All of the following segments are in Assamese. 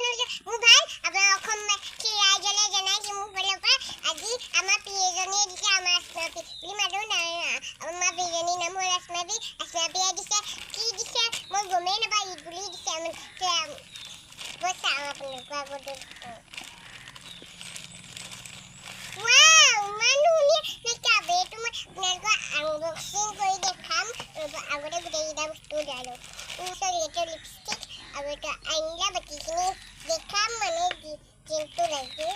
মোবাইল আপোনাৰ অসম ৰাইজলে জনাইছো মোৰ ফালৰ পৰা আজি আমাৰ প্ৰিয়জনীয়ে দিছে আমাৰ স্নাপি বুলি মাতো নাই আমাৰ প্ৰিয়জনীৰ নাম হ'ল স্নাপি দিছে কি দিছে মই গমেই নাপাওঁ ঈদ বুলি দিছে মই চাওঁ আপোনালোকৰ আগতে ৱাও ইমান ধুনীয়া মেকআপ এইটো মই আপোনালোকৰ আনবক্সিং কৰি দেখাম আগতে গোটেইকেইটা বস্তু উলিয়াই লওঁ এইটো লিপষ্টিক আৰু এটা আইনা বাকীখিনি দেখাম মানে যিটো লাগে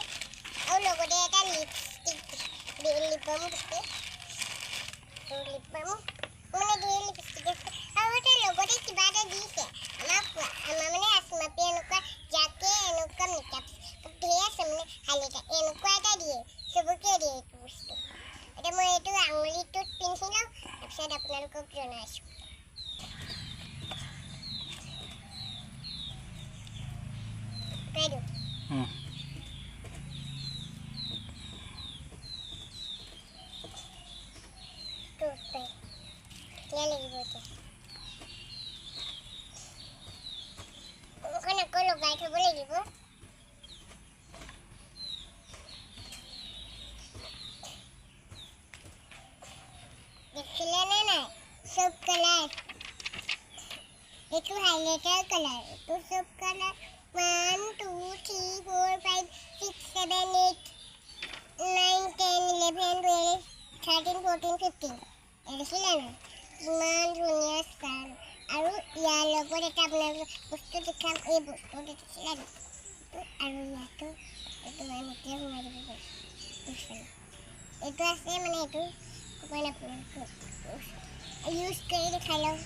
আৰু লগতে এটা লিপষ্টিক লিপ বাম দিছে লিপ বাম মানে ধেৰ লিপষ্টিক আছে আৰু এটা লগতে কিবা এটা দিছে আমাৰ মানে স্নাপি এনেকুৱা যাকে এনেকুৱা মেকআপ ধেৰ আছে মানে হাইলাইটাৰ এনেকুৱা এটা দিয়ে চবকে দিয়ে এইটো বস্তু এতিয়া মই এইটো আঙুলিটোত পিন্ধি লওঁ তাৰপিছত আপোনালোকক জনাইছোঁ Ready? Toothpick. क्या लगी बोलते? कौन कौन लोग बैठे बोलेगी वो? देखिए ना सब कलर देखो हाइलाइटर कलर तो सब कलर 1 2 3 4 5 6 7 8 9 10 11 12 13 14 15 দেখিলে না ইমান ধুনীয়া ষ্টাইল আৰু ইয়াৰ লগত এটা আপোনালোকে বস্তু দেখাম এই বস্তু দেখিছিলে আৰু ইয়াতো এইটো এনেকৈ সোমাই দিব পাৰিছে এইটো আছে মানে এইটো অকণমান আপোনালোকে ইউজ কৰি দেখাই লওঁ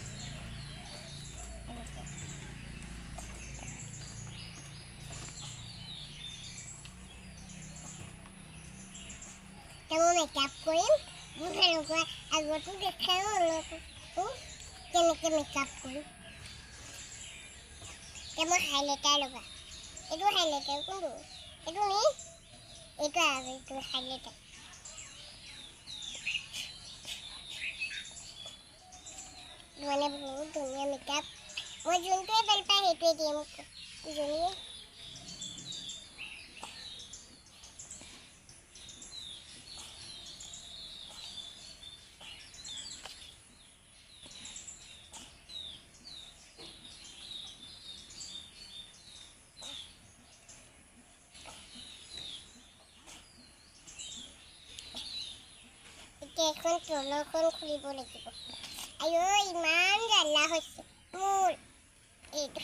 মই মেকআপ কৰিম মোৰ এনেকুৱা আগতো দেখাওঁ অলপো কেনেকৈ মেকআপ কৰিম এতিয়া মই হাইলাইটাৰ লগাম এইটো হাইলাইটাৰ কোনটো এইটো নি এইটো আৰু এইটো হাইলাইটাৰ মানে বহুত ধুনীয়া মেকআপ মই যোনটোৱে ভাল পাওঁ সেইটোৱে দিয়ে মোক ইজনীয়ে এখন তলখন খুলিব লাগিব আইও ইমান জ্বালা হৈছে মোৰ এইটো